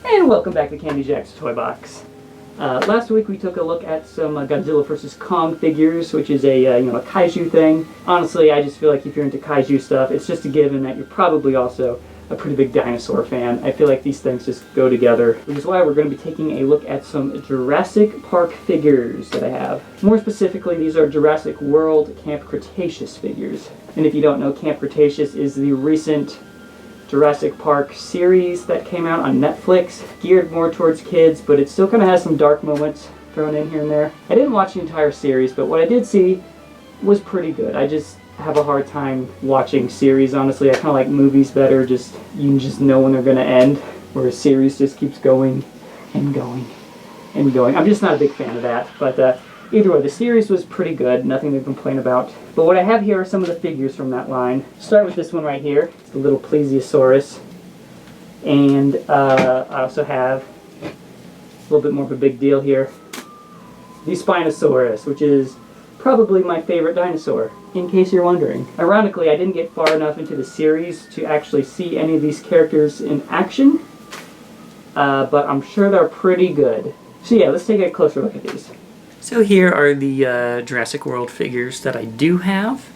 And welcome back to Candy Jack's Toy Box. Last week we took a look at some Godzilla vs. Kong figures, which is a a kaiju thing. Honestly, I just feel like if you're into kaiju stuff, it's just a given that you're probably also a pretty big dinosaur fan. I feel like these things just go together, which is why we're going to be taking a look at some Jurassic Park figures that I have. More specifically, these are Jurassic World Camp Cretaceous figures. And if you don't know, Camp Cretaceous is the recent Jurassic Park series that came out on Netflix, geared more towards kids, but it still kind of has some dark moments thrown in here and there. I didn't watch the entire series, but what I did see was pretty good. I just have a hard time watching series, honestly. I kind of like movies better, you can just know when they're going to end, where a series just keeps going and going and going. I'm just not a big fan of that, but either way, the series was pretty good, nothing to complain about. But what I have here are some of the figures from that line. Start with this one right here. It's the little Plesiosaurus. And I also have a little bit more of a big deal here. The Spinosaurus, which is probably my favorite dinosaur, in case you're wondering. Ironically, I didn't get far enough into the series to actually see any of these characters in action, but I'm sure they're pretty good. So yeah, let's take a closer look at these. So here are the Jurassic World figures that I do have.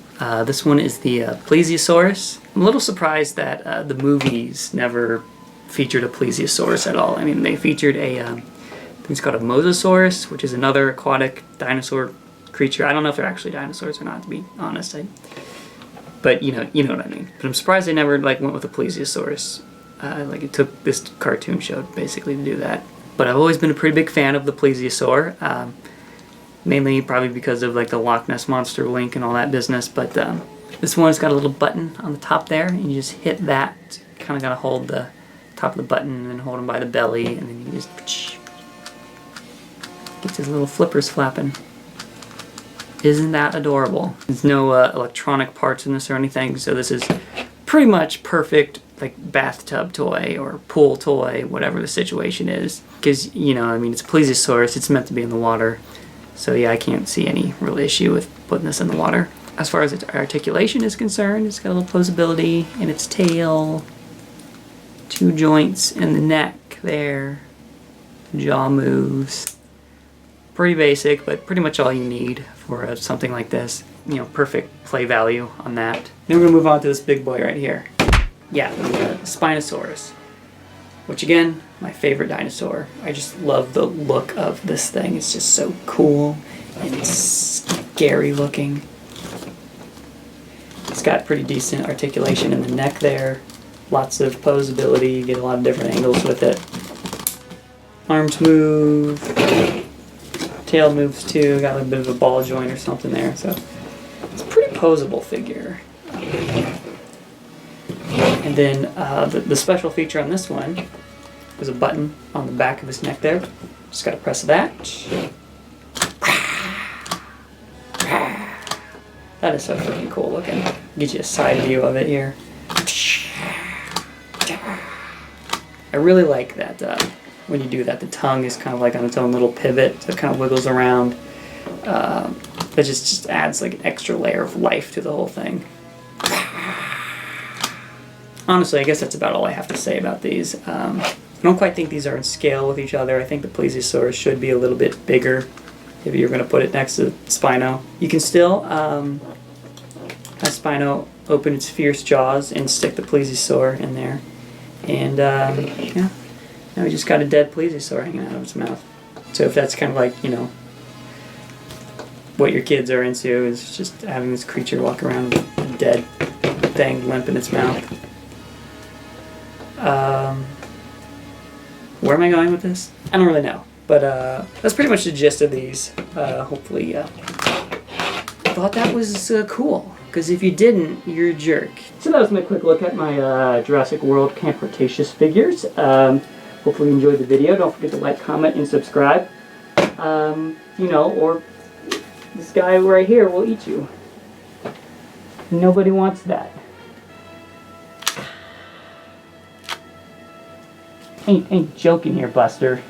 This one is the Plesiosaurus. I'm a little surprised that the movies never featured a Plesiosaurus at all. I mean, they featured a, I think it's called a Mosasaurus, which is another aquatic dinosaur creature. I don't know if they're actually dinosaurs or not, to be honest. But you know what I mean. But I'm surprised they never went with a Plesiosaurus. It took this cartoon show basically to do that. But I've always been a pretty big fan of the Plesiosaur. Mainly probably because of the Loch Ness Monster link and all that business. But this one's got a little button on the top there, and you just hit that. Kind of gotta hold the top of the button and then hold him by the belly, and then you just gets his little flippers flapping. Isn't that adorable? There's no electronic parts in this or anything, so this is pretty much perfect bathtub toy or pool toy, whatever the situation is. Because, it's a Plesiosaurus, it's meant to be in the water. So yeah, I can't see any real issue with putting this in the water. As far as its articulation is concerned, it's got a little posability in its tail, 2 joints in the neck there, jaw moves. Pretty basic, but pretty much all you need for something like this. Perfect play value on that. Then we're gonna move on to this big boy right here. Yeah, the Spinosaurus. Which again, my favorite dinosaur. I just love the look of this thing. It's just so cool and scary looking. It's got pretty decent articulation in the neck there. Lots of posability, you get a lot of different angles with it. Arms move. Tail moves too, got a bit of a ball joint or something there, so it's a pretty posable figure. And then the special feature on this one is a button on the back of his neck there. Just gotta press that. That is so freaking cool looking. Get you a side view of it here. I really like that. When you do that, the tongue is kind of on its own little pivot, so it kind of wiggles around. It just adds an extra layer of life to the whole thing. Honestly, I guess that's about all I have to say about these. I don't quite think these are in scale with each other. I think the Plesiosaurus should be a little bit bigger if you're going to put it next to Spino. You can still have Spino open its fierce jaws and stick the Plesiosaur in there. And yeah. Now we just got a dead Plesiosaur hanging out of its mouth. So if that's kind of what your kids are into, is just having this creature walk around with a dead thing limp in its mouth. Where am I going with this? I don't really know. But that's pretty much the gist of these. Hopefully you thought that was cool. Because if you didn't, you're a jerk. So that was my quick look at my Jurassic World Camp Cretaceous figures. Hopefully you enjoyed the video. Don't forget to like, comment, and subscribe. Or this guy right here will eat you. Nobody wants that. Ain't joking here, Buster.